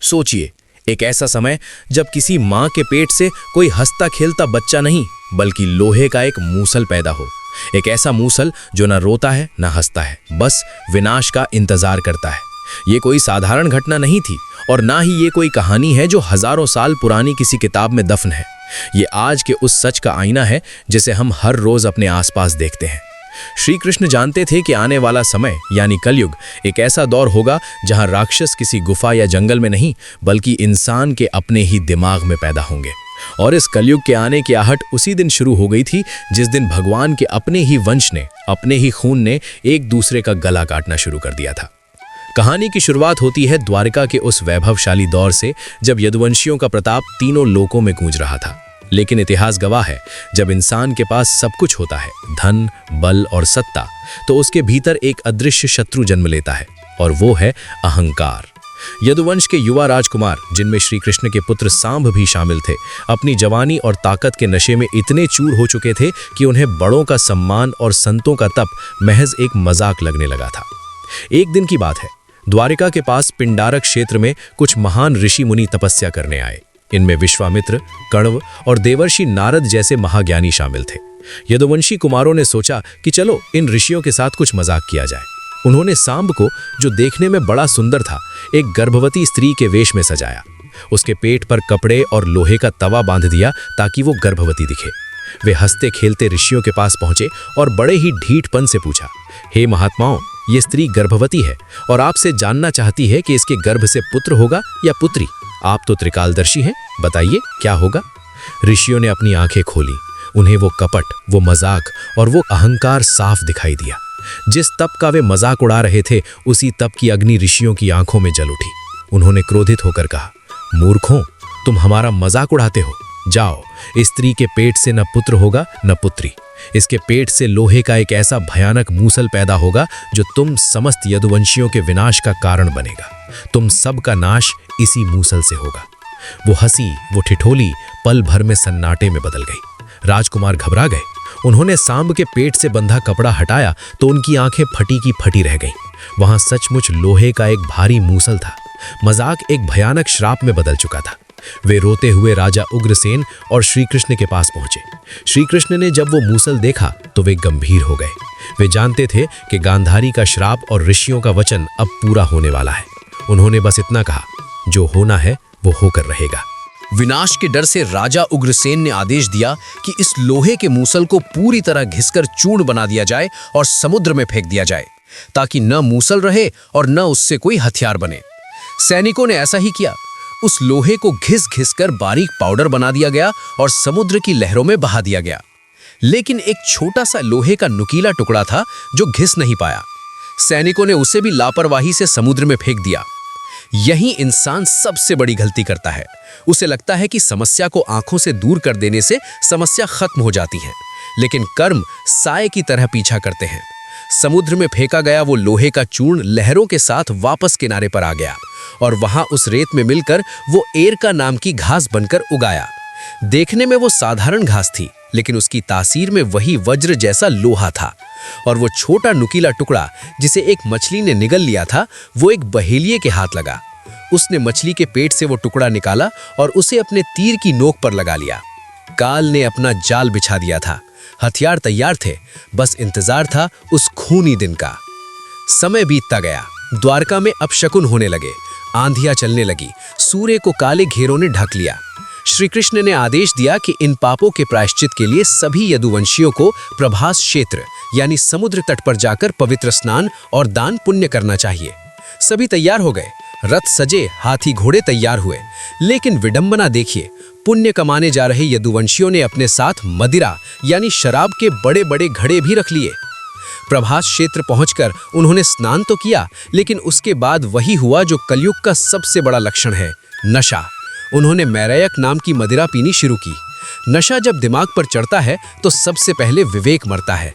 सोचिए, एक ऐसा समय जब किसी माँ के पेट से कोई हंसता खेलता बच्चा नहीं बल्कि लोहे का एक मूसल पैदा हो। एक ऐसा मूसल जो ना रोता है ना हंसता है, बस विनाश का इंतजार करता है। ये कोई साधारण घटना नहीं थी और ना ही ये कोई कहानी है जो हजारों साल पुरानी किसी किताब में दफन है। ये आज के उस सच का आईना है जिसे हम हर रोज अपने आसपास देखते हैं। श्री कृष्ण जानते थे कि आने वाला समय यानी कलयुग एक ऐसा दौर होगा जहां राक्षस किसी गुफा या जंगल में नहीं बल्कि इंसान के अपने ही दिमाग में पैदा होंगे। और इस कलयुग के आने की आहट उसी दिन शुरू हो गई थी जिस दिन भगवान के अपने ही वंश ने, अपने ही खून ने एक दूसरे का गला काटना शुरू कर दिया था। कहानी की शुरुआत होती है द्वारिका के उस वैभवशाली दौर से जब यदुवंशियों का प्रताप तीनों लोकों में गूंज रहा था। लेकिन इतिहास गवाह है, जब इंसान के पास सब कुछ होता है, धन, बल और सत्ता, तो उसके भीतर एक अदृश्य शत्रु जन्म लेता है और वो है अहंकार। यदुवंश के युवा राजकुमार, जिनमें श्री कृष्ण के पुत्र सांब भी शामिल थे, अपनी जवानी और ताकत के नशे में इतने चूर हो चुके थे कि उन्हें बड़ों का सम्मान और संतों का तप महज एक मजाक लगने लगा था। एक दिन की बात है, द्वारिका के पास पिंडारक क्षेत्र में कुछ महान ऋषि मुनि तपस्या करने आए। इनमें विश्वामित्र, कण्व और देवर्षि नारद जैसे महाज्ञानी शामिल थे। यदुवंशी कुमारों ने सोचा कि चलो इन ऋषियों के साथ कुछ मजाक किया जाए। उन्होंने सांब को, जो देखने में बड़ा सुंदर था, एक गर्भवती स्त्री के वेश में सजाया। उसके पेट पर कपड़े और लोहे का तवा बांध दिया ताकि वो गर्भवती दिखे। वे हंसते खेलते ऋषियों के पास पहुंचे और बड़े ही ढीठपन से पूछा, हे महात्माओं, ये स्त्री गर्भवती है और आपसे जानना चाहती है कि इसके गर्भ से पुत्र होगा या पुत्री। आप तो त्रिकालदर्शी हैं, बताइए क्या होगा। ऋषियों ने अपनी आंखें खोली। उन्हें वो कपट, वो मजाक और वो अहंकार साफ दिखाई दिया। जिस तप का वे मजाक उड़ा रहे थे, उसी तप की अग्नि ऋषियों की आंखों में जल उठी। उन्होंने क्रोधित होकर कहा, मूर्खों, तुम हमारा मजाक उड़ाते हो। जाओ, इस स्त्री के पेट से न पुत्र होगा न पुत्री। इसके पेट से लोहे का एक ऐसा भयानक मूसल पैदा होगा जो तुम समस्त यदुवंशियों के विनाश का कारण बनेगा। तुम सब का नाश इसी मूसल से होगा। वो हंसी, वो ठिठोली पल भर में सन्नाटे में बदल गई। राजकुमार घबरा गए। उन्होंने सांब के पेट से बंधा कपड़ा हटाया तो उनकी आंखें फटी की फटी रह गईं। वहां सचमुच लोहे का एक भारी मूसल था। मजाक एक भयानक श्राप में बदल चुका था। वे रोते हुए राजा उग्रसेन और श्री कृष्ण के पास पहुंचे। श्री कृष्ण ने जब वो मूसल देखा तो वे गंभीर हो गए। वे जानते थे कि गांधारी का श्राप और ऋषियों का वचन अब पूरा होने वाला है। उन्होंने बस इतना कहा, जो होना है वो होकर रहेगा। विनाश के डर से राजा उग्रसेन ने आदेश दिया कि इस लोहे के मूसल को पूरी तरह घिसकर चूर्ण बना दिया जाए और समुद्र में फेंक दिया जाए, ताकि न मूसल रहे और न उससे कोई हथियार बने। सैनिकों ने ऐसा ही किया। उस लोहे को घिस घिस कर बारीक पाउडर बना दिया गया और समुद्र की लहरों में बहा दिया गया। लेकिन एक छोटा सा लोहे का नुकीला टुकड़ा था जो घिस नहीं पाया। सैनिकों ने उसे भी लापरवाही से समुद्र में फेंक दिया। यही इंसान सबसे बड़ी गलती करता है। उसे लगता है कि समस्या को आंखों से दूर कर देने से समस्या खत्म हो जाती है, लेकिन कर्म साए की तरह पीछा करते हैं। समुद्र में फेंका गया वो लोहे का चूर्ण लहरों के साथ वापस किनारे पर आ गया और वहां उस रेत में मिलकर वो एरका नाम की घास बनकर उगाया। देखने में वो साधारण घास थी, लेकिन उसकी तासीर में वही वज्र जैसा लोहा था। और वो छोटा नुकीला टुकड़ा जिसे एक मछली ने निगल लिया था, वो एक बहेलिये के हाथ लगा। उसने मछली के पेट से वो टुकड़ा निकाला और उसे अपने तीर की नोक पर लगा लिया। काल ने अपना जाल बिछा दिया था। हथियार तैयार थे, बस इंतजार था उस खूनी दिन का। समय बीतता गया। द्वारका में अपशकुन होने लगे। आंधियां चलने लगी। सूर्य को काले घेरों ने ढक लिया। श्री कृष्ण ने आदेश दिया कि इन पापों के प्रायश्चित के लिए सभी यदुवंशियों को प्रभास क्षेत्र यानी समुद्र तट पर जाकर पवित्र स्नान और दान पुण्य करना चाहिए। सभी तैयार हो गए। रथ सजे, हाथी घोड़े तैयार हुए। लेकिन विडंबना देखिए, पुण्य कमाने जा रहे यदुवंशियों ने अपने साथ मदिरा यानी शराब के बड़े बड़े घड़े भी रख लिए। प्रभास क्षेत्र पहुंचकर उन्होंने स्नान तो किया, लेकिन उसके बाद वही हुआ जो कलयुग का सबसे बड़ा लक्षण है, नशा। उन्होंने मैरयक नाम की मदिरा पीनी शुरू की। नशा जब दिमाग पर चढ़ता है तो सबसे पहले विवेक मरता है।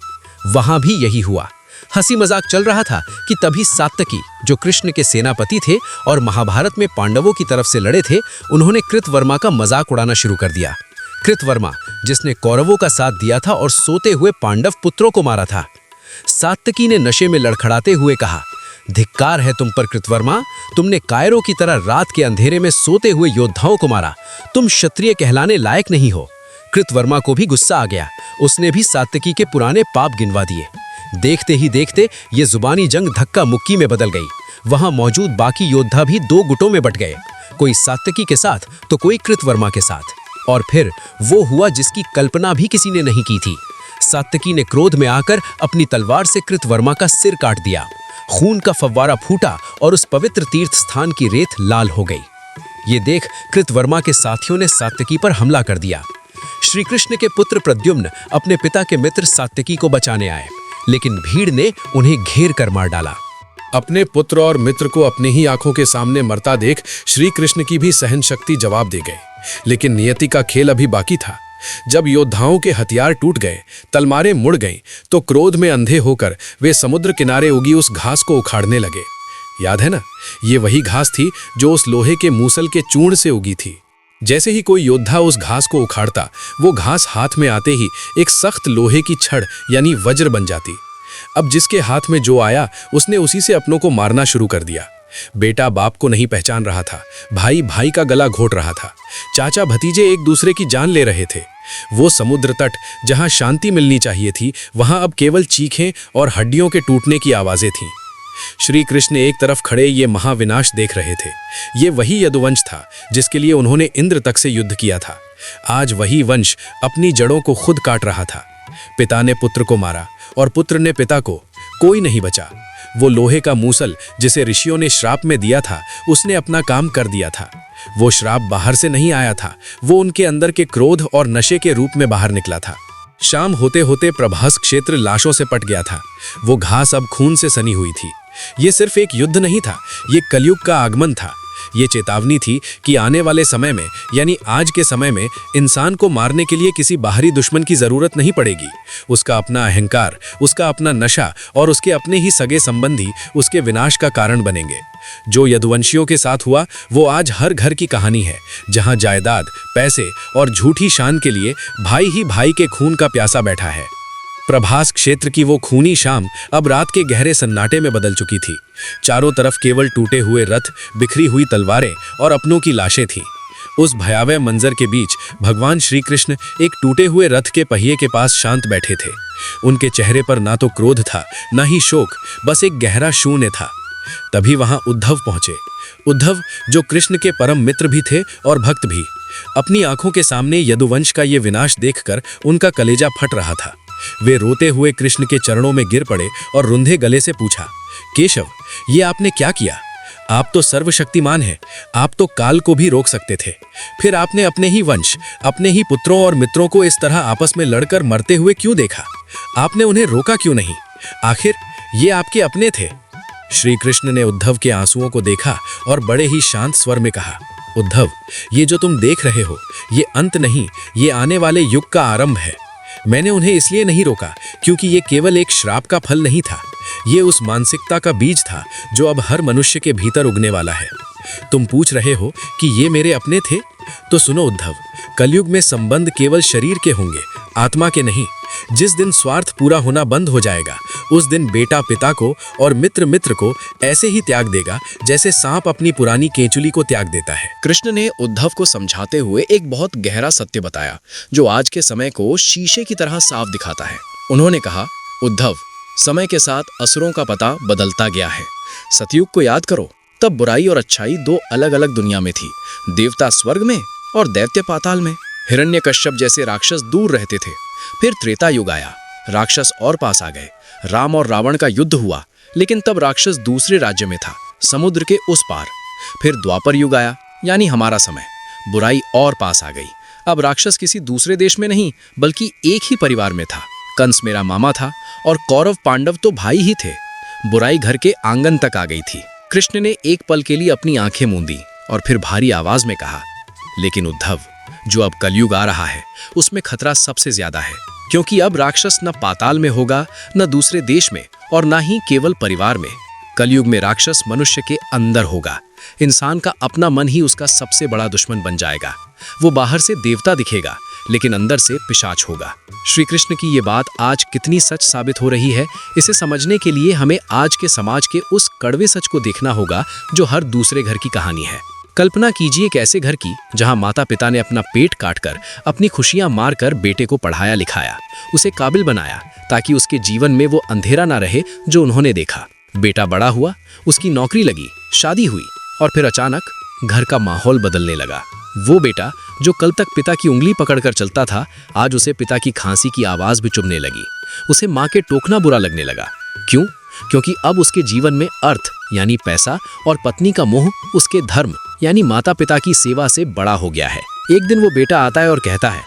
वहां भी यही हुआ। हंसी मजाक चल रहा था कि तभी सात्यकी, जो कृष्ण के सेनापति थे और महाभारत में पांडवों की तरफ से लड़े थे, उन्होंने कृतवर्मा का मजाक उड़ाना शुरू कर दिया। कृतवर्मा, जिसने कौरवों का साथ दिया था और सोते हुए पांडव पुत्रों को मारा था। सात्यकी ने नशे में लड़खड़ाते हुए कहा, धिक्कार है तुम पर कृतवर्मा, तुमने कायरों की तरह रात के अंधेरे में सोते हुए योद्धाओं को मारा। तुम क्षत्रिय कहलाने लायक नहीं हो। कृतवर्मा को भी गुस्सा आ गया। उसने भी सात्यकी के पुराने पाप गिनवा दिए। देखते ही देखते ये जुबानी जंग धक्का मुक्की में बदल गई। वहां मौजूद बाकी योद्धा भी दो गुटों में बट गए, कोई सात्यकी के साथ तो कोई कृतवर्मा के साथ। और फिर वो हुआ जिसकी कल्पना भी किसी ने नहीं की थी। सात्यकी ने क्रोध में आकर अपनी तलवार से कृतवर्मा का सिर काट दिया। खून का फव्वारा फूटा और उस पवित्र तीर्थ स्थान की रेत लाल हो गई। ये देख कृतवर्मा के साथियों ने सात्यकी पर हमला कर दिया। श्री कृष्ण के पुत्र प्रद्युम्न अपने पिता के मित्र सात्यकी को बचाने आए, लेकिन भीड़ ने उन्हें घेर कर मार डाला। अपने पुत्र और मित्र को अपने ही आंखों के सामने मरता देख श्री कृष्ण की भी सहन शक्ति जवाब दे गई। लेकिन नियति का खेल अभी बाकी था। जब योद्धाओं के हथियार टूट गए, तलवारें मुड़ गईं, तो क्रोध में अंधे होकर वे समुद्र किनारे उगी उस घास को उखाड़ने लगे। याद है ना, ये वही घास थी जो उस लोहे के मूसल के चूर्ण से उगी थी। जैसे ही कोई योद्धा उस घास को उखाड़ता, वो घास हाथ में आते ही एक सख्त लोहे की छड़ यानी वज्र बन जाती। अब जिसके हाथ में जो आया, उसने उसी से अपनों को मारना शुरू कर दिया। बेटा बाप को नहीं पहचान रहा था, भाई भाई का गला घोट रहा था, चाचा भतीजे एक दूसरे की जान ले रहे थे। वो समुद्र तट जहां शांति मिलनी चाहिए थी, वहां अब केवल चीखें और हड्डियों के टूटने की आवाजें थीं। श्री कृष्ण एक तरफ खड़े ये महाविनाश देख रहे थे। ये वही यदुवंश था जिसके लिए उन्होंने इंद्र तक से युद्ध किया था। आज वही वंश अपनी जड़ों को खुद काट रहा था। पिता ने पुत्र को मारा और पुत्र ने पिता को, कोई नहीं बचा। वो लोहे का मूसल जिसे ऋषियों ने श्राप में दिया था, उसने अपना काम कर दिया था। वो श्राप बाहर से नहीं आया था, वो उनके अंदर के क्रोध और नशे के रूप में बाहर निकला था। शाम होते होते प्रभास क्षेत्र लाशों से पट गया था। वो घास अब खून से सनी हुई थी। ये सिर्फ एक युद्ध नहीं था, ये कलयुग का आगमन था। ये चेतावनी थी कि आने वाले समय में, यानी आज के समय में, इंसान को मारने के लिए किसी बाहरी दुश्मन की जरूरत नहीं पड़ेगी। उसका अपना अहंकार, उसका अपना नशा और उसके अपने ही सगे संबंधी उसके विनाश का कारण बनेंगे। जो यदुवंशियों के साथ हुआ, वो आज हर घर की कहानी है, जहां जायदाद, पैसे और झूठी शान के लिए भाई ही भाई के खून का प्यासा बैठा है। प्रभास क्षेत्र की वो खूनी शाम अब रात के गहरे सन्नाटे में बदल चुकी थी। चारों तरफ केवल टूटे हुए रथ, बिखरी हुई तलवारें और अपनों की लाशें थीं। उस भयावह मंजर के बीच भगवान श्री कृष्ण एक टूटे हुए रथ के पहिए के पास शांत बैठे थे। उनके चेहरे पर ना तो क्रोध था, ना ही शोक, बस एक गहरा शून्य था। तभी वहां उद्धव पहुंचे। उद्धव जो कृष्ण के परम मित्र भी थे और भक्त भी। अपनी आंखों के सामने यदुवंश का ये विनाश देखकर उनका कलेजा फट रहा था। वे रोते हुए कृष्ण के चरणों में गिर पड़े और रुंधे गले से पूछा, केशव, ये आपने क्या किया? आप तो सर्वशक्तिमान हैं, आप तो काल को भी रोक सकते थे। फिर आपने अपने ही वंश, अपने ही पुत्रों और मित्रों को इस तरह आपस में लड़कर मरते हुए क्यों देखा? आपने उन्हें रोका क्यों नहीं? आखिर ये आपके अपने थे। श्री कृष्ण ने उद्धव के आंसुओं को देखा और बड़े ही शांत स्वर में कहा, उद्धव, ये जो तुम देख रहे हो, ये अंत नहीं, ये आने वाले युग का आरंभ है। मैंने उन्हें इसलिए नहीं रोका क्योंकि ये केवल एक श्राप का फल नहीं था, ये उस मानसिकता का बीज था जो अब हर मनुष्य के भीतर उगने वाला है। तुम पूछ रहे हो कि ये मेरे अपने थे? तो सुनो उद्धव, कलयुग में संबंध केवल शरीर के होंगे, आत्मा के नहीं। जिस दिन स्वार्थ पूरा होना बंद हो जाएगा, उस दिन बेटा पिता को और मित्र मित्र को ऐसे ही त्याग देगा जैसे सांप अपनी पुरानी केंचुली को त्याग देता है। कृष्ण ने उद्धव को समझाते हुए एक बहुत गहरा सत्य बताया जो आज के समय को शीशे की तरह साफ दिखाता है। उन्होंने कहा, उद्धव, समय के साथ असुरों का पता बदलता गया है। सतयुग को याद करो, तब बुराई और अच्छाई दो अलग अलग दुनिया में थी। देवता स्वर्ग में और दैत्य पाताल में। हिरण्यकश्यप जैसे राक्षस दूर रहते थे। फिर त्रेता युग आया, राक्षस और पास आ गए। राम और रावण का युद्ध हुआ, लेकिन तब राक्षस दूसरे राज्य में था, समुद्र के उस पार। फिर द्वापर युग आया, यानी हमारा समय। बुराई और पास आ गई। अब राक्षस किसी दूसरे देश में नहीं, बल्कि एक ही परिवार में था। कंस मेरा मामा था और कौरव पांडव तो भाई ही थे। बुराई घर के आंगन तक आ गई थी। कृष्ण ने एक पल के लिए अपनी आंखें मूंदी और फिर भारी आवाज में कहा, लेकिन उद्धव, जो अब कलयुग आ रहा है, उसमें खतरा सबसे ज्यादा है, क्योंकि अब राक्षस न पाताल में होगा, न दूसरे देश में, और न ही केवल परिवार में। कलयुग में राक्षस मनुष्य के अंदर होगा। इंसान का अपना मन ही उसका सबसे बड़ा दुश्मन बन जाएगा। वो बाहर से देवता दिखेगा लेकिन अंदर से पिशाच होगा। श्री कृष्ण की ये बात आज कितनी सच साबित हो रही है, इसे समझने के लिए हमें आज के समाज के उस कड़वे सच को देखना होगा जो हर दूसरे घर की कहानी है। कल्पना कीजिए एक ऐसे घर की जहां माता पिता ने अपना पेट काटकर, अपनी खुशियां मारकर बेटे को पढ़ाया लिखाया, उसे काबिल बनाया ताकि उसके जीवन में वो अंधेरा ना रहे जो उन्होंने देखा। बेटा बड़ा हुआ, उसकी नौकरी लगी, शादी हुई और फिर अचानक घर का माहौल बदलने लगा। वो बेटा जो कल तक पिता की उंगली पकड़कर चलता था, आज उसे पिता की खांसी की आवाज भी चुभने लगी। उसे माँ के टोकना बुरा लगने लगा। क्यों? क्योंकि अब उसके जीवन में अर्थ यानी पैसा और पत्नी का मोह उसके धर्म यानी माता पिता की सेवा से बड़ा हो गया है। एक दिन वो बेटा आता है और कहता है,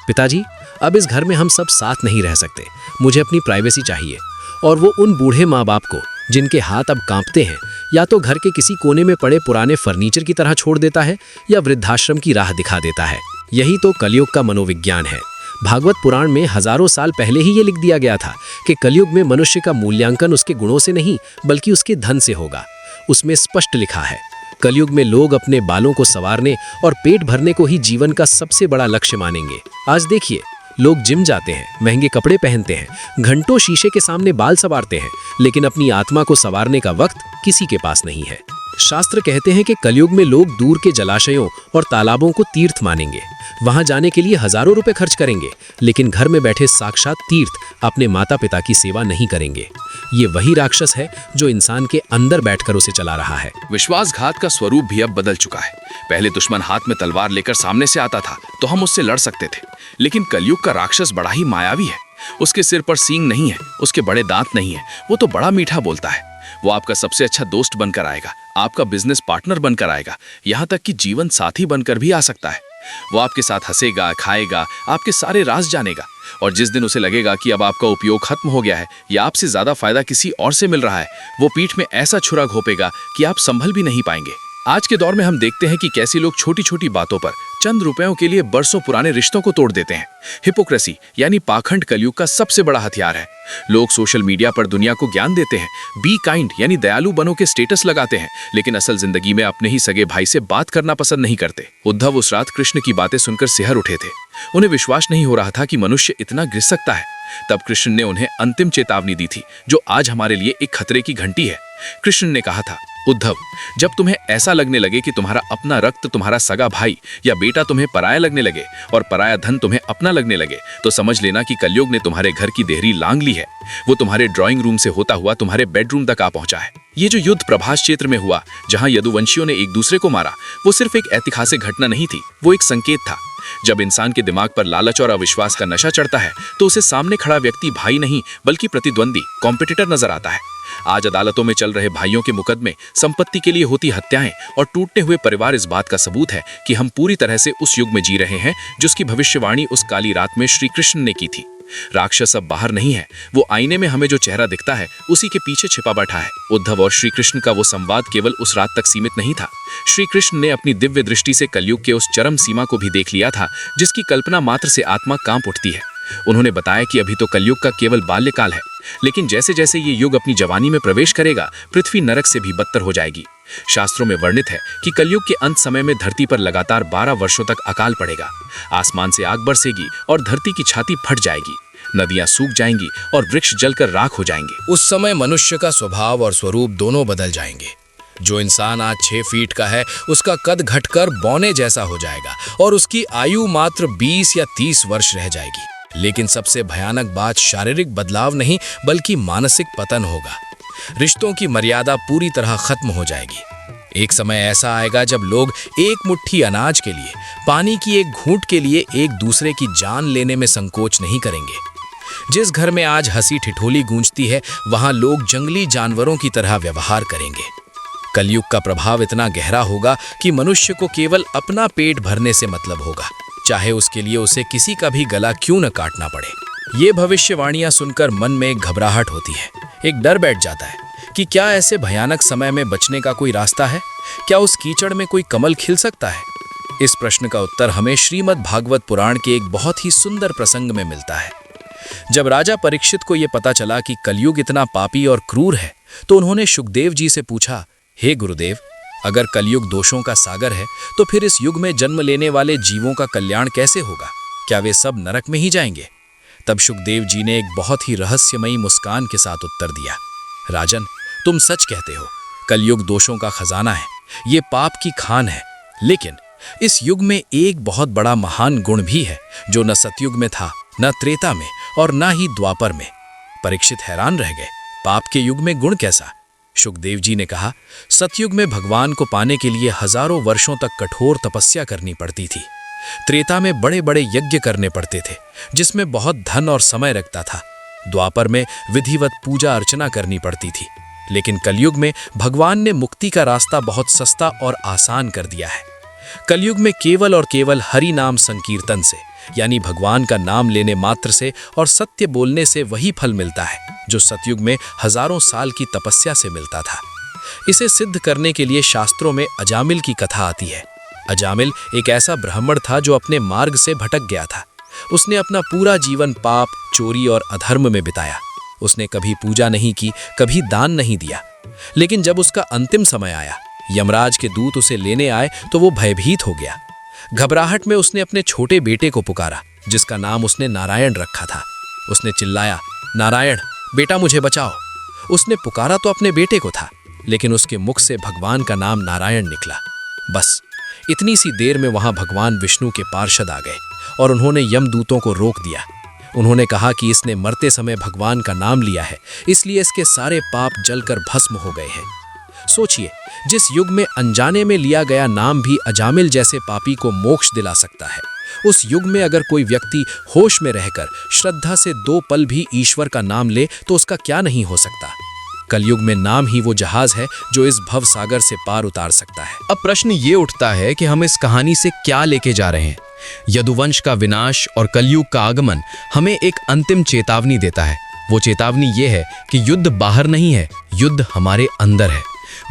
पिताजी अब इस घर में हम सब साथ नहीं रह सकते, मुझे अपनी प्राइवेसी चाहिए। और वो उन बूढ़े माँ बाप को जिनके हाथ अब कांपते हैं या तो घर के किसी कोने में पड़े पुराने फर्नीचर की तरह छोड़ देता है या वृद्धाश्रम की राह दिखा देता है। यही तो कलयुग का मनोविज्ञान है। भागवत पुराण में हजारों साल पहले ही ये लिख दिया गया था कि कलयुग में मनुष्य का मूल्यांकन उसके गुणों से नहीं बल्कि उसके धन से होगा। उसमें स्पष्ट लिखा है, कलयुग में लोग अपने बालों को संवारने और पेट भरने को ही जीवन का सबसे बड़ा लक्ष्य मानेंगे। आज देखिए, लोग जिम जाते हैं, महंगे कपड़े पहनते हैं, घंटों शीशे के सामने बाल संवारते हैं, लेकिन अपनी आत्मा को संवारने का वक्त किसी के पास नहीं है। शास्त्र कहते हैं कि कलयुग में लोग दूर के जलाशयों और तालाबों को तीर्थ मानेंगे, वहां जाने के लिए हजारों रुपए खर्च करेंगे, लेकिन घर में बैठे साक्षात तीर्थ अपने माता पिता की सेवा नहीं करेंगे। ये वही राक्षस है जो इंसान के अंदर बैठकर उसे चला रहा है। विश्वासघात का स्वरूप भी अब बदल चुका है। पहले दुश्मन हाथ में तलवार लेकर सामने से आता था तो हम उससे लड़ सकते थे, लेकिन कलयुग का राक्षस बड़ा ही मायावी है। उसके सिर पर सींग नहीं है, उसके बड़े दांत नहीं है, वो तो बड़ा मीठा बोलता है। वो आपका सबसे अच्छा दोस्त बनकर आएगा, आपका बिजनेस पार्टनर बनकर आएगा, यहाँ तक कि जीवन साथी बनकर भी आ सकता है। वो आपके साथ हंसेगा, खाएगा, आपके सारे राज जानेगा, और जिस दिन उसे लगेगा कि अब आपका उपयोग खत्म हो गया है या आपसे ज्यादा फायदा किसी और से मिल रहा है, वो पीठ में ऐसा छुरा घोंपेगा कि आप संभल भी नहीं पाएंगे। आज के दौर में हम देखते हैं कि कैसे लोग छोटी छोटी बातों पर चंद रुपयों के लिए बरसों पुराने रिश्तों को तोड़ देते हैं। हिपोक्रेसी यानी पाखंड कलयुग का सबसे बड़ा हथियार है। लोग सोशल मीडिया पर दुनिया को ज्ञान देते हैं, बी काइंड यानी दयालु बनो के स्टेटस लगाते हैं, लेकिन असल जिंदगी में अपने ही सगे भाई से बात करना पसंद नहीं करते। उद्धव उस रात कृष्ण की बातें सुनकर सिहर उठे थे। उन्हें विश्वास नहीं हो रहा था कि मनुष्य इतना गिर सकता है। तब कृष्ण ने उन्हें अंतिम चेतावनी दी थी, जो आज हमारे लिए एक खतरे की घंटी है। कृष्ण ने कहा था, उद्धव, जब तुम्हें ऐसा लगने लगे कि तुम्हारा अपना रक्त तुम्हारा सगा भाई या बेटा तुम्हें पराया लगने लगे और पराया धन तुम्हें अपना लगने लगे, तो समझ लेना कि कलयुग ने तुम्हारे घर की देहरी लांग ली है। वो तुम्हारे ड्राइंग रूम से होता हुआ तुम्हारे बेडरूम तक आ पहुंचा है। ये जो युद्ध प्रभास क्षेत्र में हुआ, जहां यदुवंशियों ने एक दूसरे को मारा, वो सिर्फ एक ऐतिहासिक घटना नहीं थी, वो एक संकेत था। जब इंसान के दिमाग पर लालच और अविश्वास का नशा चढ़ता है तो उसे सामने खड़ा व्यक्ति भाई नहीं बल्कि प्रतिद्वंदी, कॉम्पिटिटर नजर आता है। आज अदालतों में चल रहे भाइयों के मुकदमे, संपत्ति के लिए होती हत्याएं और टूटते हुए परिवार इस बात का सबूत है कि हम पूरी तरह से उस युग में जी रहे हैं जिसकी भविष्यवाणी उस काली रात में श्री कृष्ण ने की थी। राक्षस अब बाहर नहीं है, वो आईने में हमें जो चेहरा दिखता है उसी के पीछे छिपा बैठा है। उद्धव और श्री कृष्ण का वो संवाद केवल उस रात तक सीमित नहीं था। श्री कृष्ण ने अपनी दिव्य दृष्टि से कलयुग के उस चरम सीमा को भी देख लिया था जिसकी कल्पना मात्र से आत्मा कांप उठती है। उन्होंने बताया कि अभी तो कलयुग का केवल बाल्यकाल है, लेकिन जैसे जैसे ये युग अपनी जवानी में प्रवेश करेगा, पृथ्वी नरक से भी बदतर हो जाएगी। शास्त्रों में वर्णित है कि कलयुग के अंत समय में धरती पर लगातार 12 वर्षों तक अकाल पड़ेगा। आसमान से आग बरसेगी और धरती की छाती फट जाएगी, नदियां सूख जाएंगी और वृक्ष जलकर राख हो जाएंगे। उस समय मनुष्य का स्वभाव और स्वरूप दोनों बदल जाएंगे। जो इंसान आज 6 फीट का है, उसका कद घटकर बौने जैसा हो जाएगा और उसकी आयु मात्र 20 या 30 वर्ष रह जाएगी। लेकिन सबसे भयानक बात शारीरिक बदलाव नहीं बल्कि मानसिक पतन होगा। रिश्तों की मर्यादा पूरी तरह खत्म हो जाएगी। एक समय ऐसा आएगा जब लोग एक मुट्ठी अनाज के लिए, पानी की एक घूंट के लिए एक दूसरे की जान लेने में संकोच नहीं करेंगे। जिस घर में आज हंसी ठिठोली गूंजती है, वहां लोग जंगली जानवरों की तरह व्यवहार करेंगे। कलयुग का प्रभाव इतना गहरा होगा कि मनुष्य को केवल अपना पेट भरने से मतलब होगा, चाहे उसके लिए उसे किसी का भी गला क्यों न काटना पड़े। ये भविष्यवाणियां सुनकर मन में एक घबराहट होती है, एक डर बैठ जाता है कि क्या ऐसे भयानक समय में बचने का कोई रास्ता है? क्या उस कीचड़ में कोई कमल खिल सकता है? इस प्रश्न का उत्तर हमें श्रीमद् भागवत पुराण के एक बहुत ही सुंदर प्रसंग में मिलता है। जब राजा परीक्षित को यह पता चला कि कलयुग इतना पापी और क्रूर है, तो उन्होंने शुकदेव जी से पूछा, हे गुरुदेव, अगर कलयुग दोषों का सागर है तो फिर इस युग में जन्म लेने वाले जीवों का कल्याण कैसे होगा? क्या वे सब नरक में ही जाएंगे? तब शुकदेव जी ने एक बहुत ही रहस्यमयी मुस्कान के साथ उत्तर दिया, राजन, तुम सच कहते हो, कलयुग दोषों का खजाना है, ये पाप की खान है। लेकिन इस युग में एक बहुत बड़ा महान गुण भी है जो न सतयुग में था, न त्रेता में और न ही द्वापर में। परीक्षित हैरान रह गए, पाप के युग में गुण कैसा? शुकदेव जी ने कहा, सतयुग में भगवान को पाने के लिए हजारों वर्षों तक कठोर तपस्या करनी पड़ती थी। त्रेता में बड़े बड़े यज्ञ करने पड़ते थे जिसमें बहुत धन और समय लगता था। द्वापर में विधिवत पूजा अर्चना करनी पड़ती थी। लेकिन कलयुग में भगवान ने मुक्ति का रास्ता बहुत सस्ता और आसान कर दिया है। कलयुग में केवल और केवल हरि नाम संकीर्तन से, यानी भगवान का नाम लेने मात्र से और सत्य बोलने से वही फल मिलता है जो सतयुग में हजारों साल की तपस्या से मिलता था। इसे सिद्ध करने के लिए शास्त्रों में अजामिल की कथा आती है। अजामिल एक ऐसा ब्राह्मण था जो अपने मार्ग से भटक गया था। उसने अपना पूरा जीवन पाप, चोरी और अधर्म में बिताया। उसने कभी पूजा नहीं की, कभी दान नहीं दिया। लेकिन जब उसका अंतिम समय आया, यमराज के दूत उसे लेने आए तो वो भयभीत हो गया। घबराहट में उसने अपने छोटे बेटे को पुकारा, जिसका नाम उसने नारायण रखा था। उसने चिल्लाया, नारायण, बेटा मुझे बचाओ। उसने पुकारा तो अपने बेटे को था, लेकिन उसके मुख से भगवान का नाम नारायण निकला। बस इतनी सी देर में वहां भगवान विष्णु के पार्षद आ गए और उन्होंने यमदूतों को रोक दिया। उन्होंने कहा कि इसने मरते समय भगवान का नाम लिया है, इसलिए इसके सारे पाप जलकर भस्म हो गए हैं। सोचिए, जिस युग में अनजाने में लिया गया नाम भी अजामिल जैसे पापी को मोक्ष दिला सकता है, उस युग में अगर कोई व्यक्ति होश में रहकर श्रद्धा से 2 पल भी ईश्वर का नाम ले तो उसका क्या नहीं हो सकता। कलयुग में नाम ही वो जहाज है जो इस भव सागर से पार उतार सकता है। अब प्रश्न ये उठता है कि हम इस कहानी से क्या लेके जा रहे हैं। यदुवंश का विनाश और कलयुग का आगमन हमें एक अंतिम चेतावनी देता है। वो चेतावनी ये है कि युद्ध बाहर नहीं है, युद्ध हमारे अंदर है।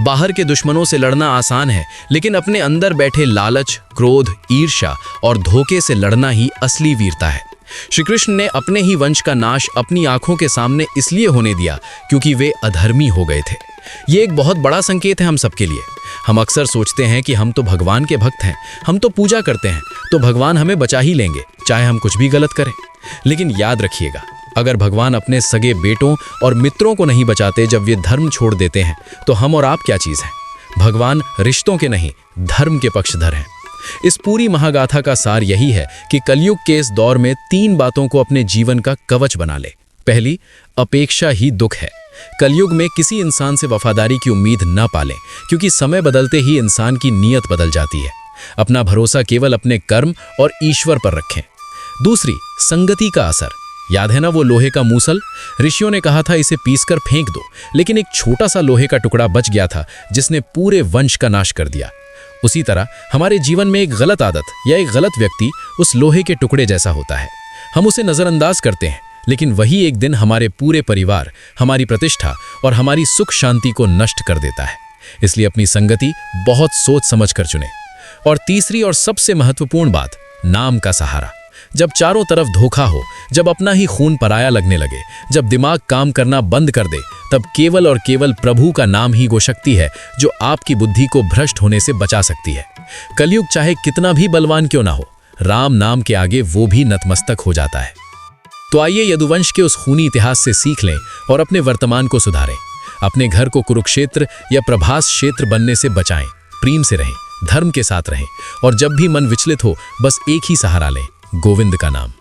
बाहर के दुश्मनों से लड़ना आसान है, लेकिन अपने अंदर बैठे लालच, क्रोध, ईर्ष्या और धोखे से लड़ना ही असली वीरता है। श्री कृष्ण ने अपने ही वंश का नाश अपनी आंखों के सामने इसलिए होने दिया क्योंकि वे अधर्मी हो गए थे। ये एक बहुत बड़ा संकेत है हम सबके लिए। हम अक्सर सोचते हैं कि हम तो भगवान के भक्त हैं, हम तो पूजा करते हैं, तो भगवान हमें बचा ही लेंगे चाहे हम कुछ भी गलत करें। लेकिन याद रखिएगा, अगर भगवान अपने सगे बेटों और मित्रों को नहीं बचाते जब वे धर्म छोड़ देते हैं, तो हम और आप क्या चीज़ हैं? भगवान रिश्तों के नहीं, धर्म के पक्षधर हैं। इस पूरी महागाथा का सार यही है कि कलयुग के इस दौर में 3 बातों को अपने जीवन का कवच बना ले। पहली, अपेक्षा ही दुख है। कलयुग में किसी इंसान से वफादारी की उम्मीद न पालें, क्योंकि समय बदलते ही इंसान की नीयत बदल जाती है। अपना भरोसा केवल अपने कर्म और ईश्वर पर रखें। दूसरी, संगति का असर। याद है ना वो लोहे का मूसल? ऋषियों ने कहा था इसे पीसकर फेंक दो, लेकिन एक छोटा सा लोहे का टुकड़ा बच गया था जिसने पूरे वंश का नाश कर दिया। उसी तरह हमारे जीवन में एक गलत आदत या एक गलत व्यक्ति उस लोहे के टुकड़े जैसा होता है। हम उसे नजरअंदाज करते हैं, लेकिन वही एक दिन हमारे पूरे परिवार, हमारी प्रतिष्ठा और हमारी सुख शांति को नष्ट कर देता है। इसलिए अपनी संगति बहुत सोच समझ कर चुनें। और तीसरी और सबसे महत्वपूर्ण बात, नाम का सहारा। जब चारों तरफ धोखा हो, जब अपना ही खून पराया लगने लगे, जब दिमाग काम करना बंद कर दे, तब केवल और केवल प्रभु का नाम ही वो शक्ति है जो आपकी बुद्धि को भ्रष्ट होने से बचा सकती है। कलयुग चाहे कितना भी बलवान क्यों ना हो, राम नाम के आगे वो भी नतमस्तक हो जाता है। तो आइए यदुवंश के उस खूनी इतिहास से सीख लें और अपने वर्तमान को सुधारें। अपने घर को कुरुक्षेत्र या प्रभास क्षेत्र बनने से बचाएं। प्रेम से रहें, धर्म के साथ रहें और जब भी मन विचलित हो, बस एक ही सहारा लें, गोविंद का नाम।